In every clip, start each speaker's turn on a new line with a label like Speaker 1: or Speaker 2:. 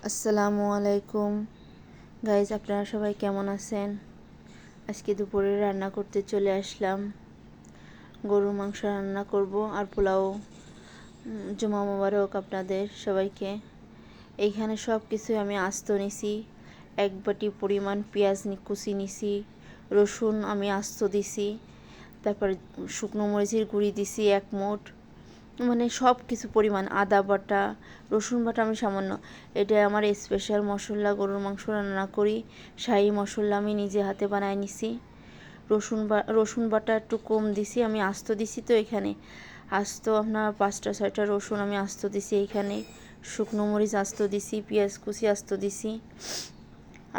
Speaker 1: আসসালামু আলাইকুম গাইজ, আপনারা সবাই কেমন আছেন? আজকে দুপুরে রান্না করতে চলে আসলাম। গরুর মাংস রান্না করব আর পোলাও। জুমা মোবারক আপনাদের সবাইকে। এইখানে সব কিছু আমি আস্ত নিছি। এক বাটি পরিমাণ পেঁয়াজ কুচি নিছি, রসুন আমি আস্ত দিছি, তারপর শুকনো মরিচের গুঁড়ি দিছি এক মুঠ, মানে সব কিছু পরিমাণ, আদা বাটা, রসুন বাটা আমি সামান্য। এটা আমার স্পেশাল মশলা, গরুর মাংস রান্না করি শাহি মশলা আমি নিজে হাতে বানায় নিছি। রসুন বাটা একটু কম দিছি, আমি আস্ত দিছি। তো এখানে আস্ত আপনার 5টা 6টা রসুন আমি আস্ত দিছি, এইখানে শুকনো মরিচ আস্ত দিছি, পেঁয়াজ কুচি আস্ত দিছি।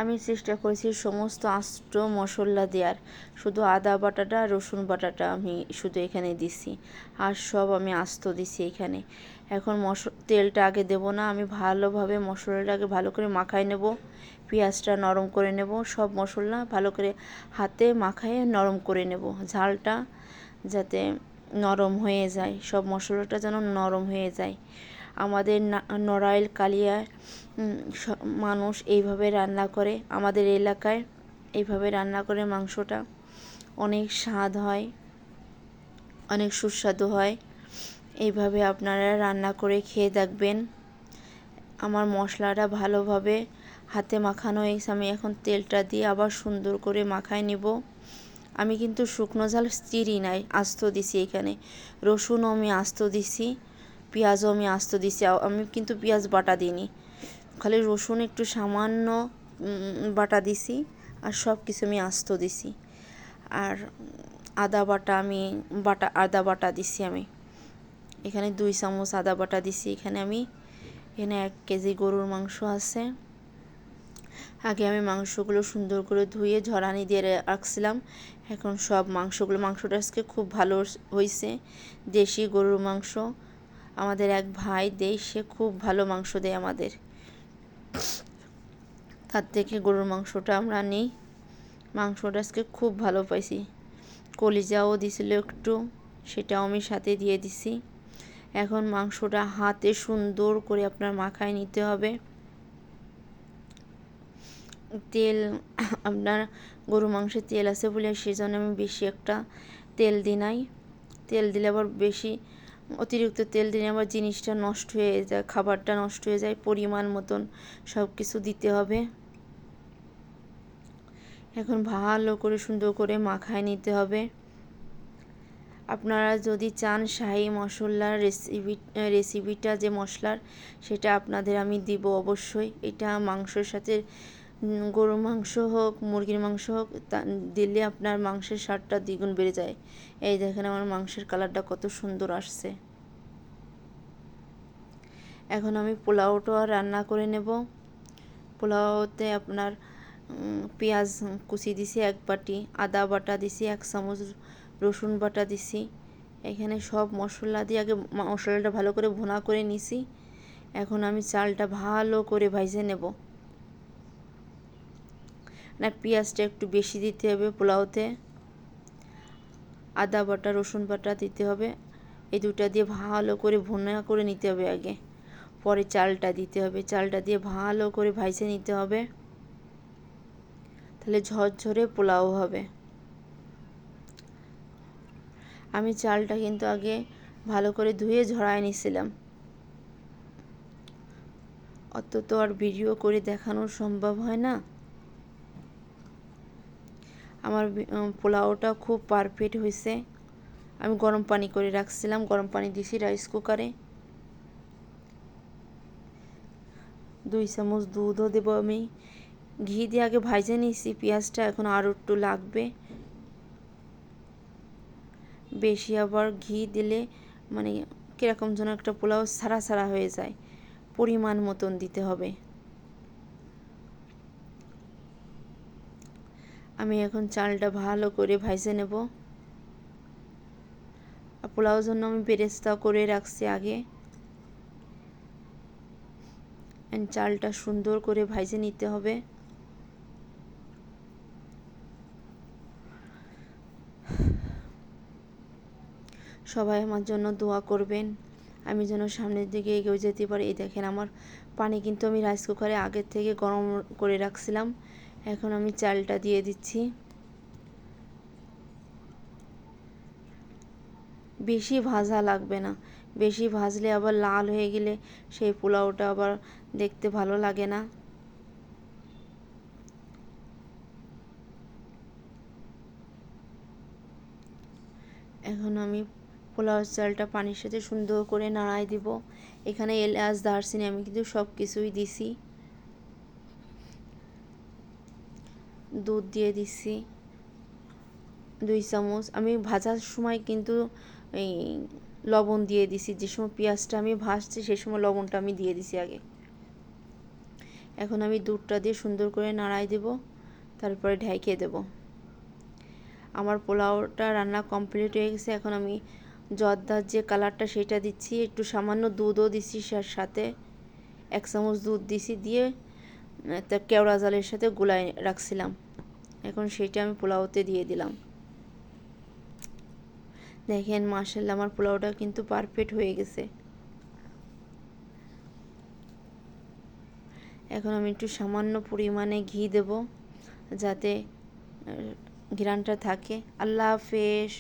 Speaker 1: আমি চেষ্টা করেছি সমস্ত আস্ত মশলা দেওয়ার, শুধু আদা বাটাটা রসুন বাটাটা আমি শুধু এখানে দিছি, আর সব আমি আস্ত দিছি এখানে। এখন তেলটা আগে দেব না, আমি ভালোভাবে মশলাটাকে ভালো করে মাখায় নেব, পেঁয়াজটা নরম করে নেব, সব মশলা ভালো করে হাতে মাখায় নরম করে নেব, ঝালটা যাতে নরম হয়ে যায়, সব মশলাটা যেন নরম হয়ে যায়। আমাদের নড়াইল কালিয়ায় মানুষ এইভাবে রান্না করে, আমাদের এলাকায় এইভাবে রান্না করে মাংসটা অনেক স্বাদ হয়, অনেক সুস্বাদু হয়। এইভাবে আপনারা রান্না করে খেয়ে দেখবেন। আমার মশলাটা ভালোভাবে হাতে মাখানো হয়েছে, আমি এখন তেলটা দিয়ে আবার সুন্দর করে মাখায় নেব। আমি কিন্তু শুকনো ঝাল চিরি নাই, আস্ত দিছি এখানে। রসুনও আমি আস্ত দিছি, পেঁয়াজও আমি আস্ত দিছি, আমি কিন্তু পেঁয়াজ বাটা দিইনি, খালি রসুন একটু সামান্য বাটা দিছি, আর সব কিছু আমি আস্ত দিছি। আর আদা বাটা দিছি আমি এখানে 2 চামচ আদা বাটা দিছি। এখানে 1 কেজি গরুর মাংস আছে। আগে আমি মাংসগুলো সুন্দর করে ধুয়ে ঝরানি দিয়ে রাখছিলাম। এখন সব মাংসটা আজকে খুব ভালো হয়েছে, দেশি গরুর মাংস। আমাদের এক ভাই দেয়, সে খুব ভালো মাংস দেয় আমাদের, তার থেকে গরুর মাংসটা আমরা নিই। মাংসটা আজকে খুব ভালো পাইছি। কলিজাও দিছিল একটু, সেটাও আমি সাথে দিয়ে দিছি। এখন মাংসটা হাতে সুন্দর করে আপনার মাখায় নিতে হবে। তেল আপনার গরু মাংসে তেল আছে বলে সেজন্য আমি বেশি একটা তেল দিই নাই। তেল দিলে আবার বেশি অতিরিক্ত তেল দিলে আবার জিনিসটা নষ্ট হয়ে যায়, খাবারটা নষ্ট হয়ে যায়। পরিমাণ মতন সব কিছু দিতে হবে। এখন ভালো করে সুন্দর করে মাখায় নিতে হবে। আপনারা যদি চান শাহি মশলার রেসিপিটা যে মশলার, সেটা আপনাদের আমি দিব অবশ্যই। এটা মাংসের সাথে, গরুর মাংস হোক মুরগির মাংস হোক, দিলে আপনার মাংসের স্বাদটা দ্বিগুণ বেড়ে যায়। এই দেখেন আমার মাংসের কালারটা কত সুন্দর আসছে। এখন আমি পোলাওটা রান্না করে নেব। পোলাওতে আপনার পেঁয়াজ কুচি দিছি 1 বাটি, আদা বাটা দিছি 1 চামচ, রসুন বাটা দিছি। এখানে সব মশলা দিয়ে আগে মশলাটা ভালো করে ভুনা করে নিছি। এখন আমি চালটা ভালো করে ভাজে নেব। না, পেঁয়াজটা একটু বেশি দিতে হবে পোলাওতে, আদা বাটা রসুন বাটা দিতে হবে। এই দুটা দিয়ে ভালো করে ভুনা করে নিতে হবে আগে, পরে চালটা দিতে হবে। চালটা দিয়ে ভালো করে ভাজে নিতে হবে, তাহলে ঝরঝরে পোলাও হবে। আমি চালটা কিন্তু আগে ভালো করে ধুয়ে ঝরায় নিয়েছিলাম। অত তো আর ভিডিও করে দেখানো সম্ভব হয় না। আমার পোলাওটা খুব পারফেক্ট হয়েছে। আমি গরম পানি করে রাখছিলাম, গরম পানি দিছি রাইস কুকারে। 2 চামচ দুধও দেবো আমি। ঘি দিয়ে আগে ভাজে নিয়েছি পেঁয়াজটা, এখন আরও একটু লাগবে। বেশি আবার ঘি দিলে মানে কীরকম যেন একটা পোলাও ছাড়া ছাড়া হয়ে যায়। পরিমাণ মতন দিতে হবে। আমি এখন চালটা ভালো করে ভাজে নেব। পোলাওর জন্য আমি বেরেস্তা করে রাখছি আগে। চালটা সুন্দর করে ভাজে নিতে হবে। সবাই আমার জন্য দোয়া করবেন। আমি যেন সামনের দিকে এগিয়ে যেতে পারি। এই দেখেন আমার পানি কিন্তু আমি রাইস কুকারে আগের থেকে গরম করে রাখছিলাম। এখন আমি চালটা দিয়ে দিচ্ছি। বেশি ভাজা লাগবে না, বেশি ভাজলে আবার লাল হয়ে গেলে সেই পোলাওটা আবার দেখতে ভালো লাগে না। এখন আমি পোলাও চালটা পানির সাথে সুন্দর করে নাড়াই দিব। এখানে এলাচ দারচিনি আমি কিন্তু সব কিছুই দিছি। দুধ দিয়ে দিছি 2 চামচ। আমি ভাজার সময় কিন্তু এই লবণ দিয়ে দিছি, যে সময় পেঁয়াজটা আমি ভাজছি সেই সময় লবণটা আমি দিয়ে দিছি আগে। এখন আমি দুধটা দিয়ে সুন্দর করে নাড়াই দেব, তারপরে ঢেকে দেব। আমার পোলাওটা রান্না কমপ্লিট হয়ে গেছে। এখন আমি জর্দার যে কালারটা সেটা দিচ্ছি, একটু সামান্য দুধও দিচ্ছি সাথে, 1 চামচ দুধ দিছি, দিয়ে তা কেওড়া জলের সাথে গুলায় রাখছিলাম। এখন সেটা আমি পোলাওতে দিয়ে দিলাম। দেখেন মাশাআল্লাহ আমার পোলাওটা কিন্তু পারফেক্ট হয়ে গেছে। এখন আমি একটু সামান্য পরিমাণে ঘি দেব, যাতে ঘ্রাণটা থাকে। আল্লাহ হাফেজ।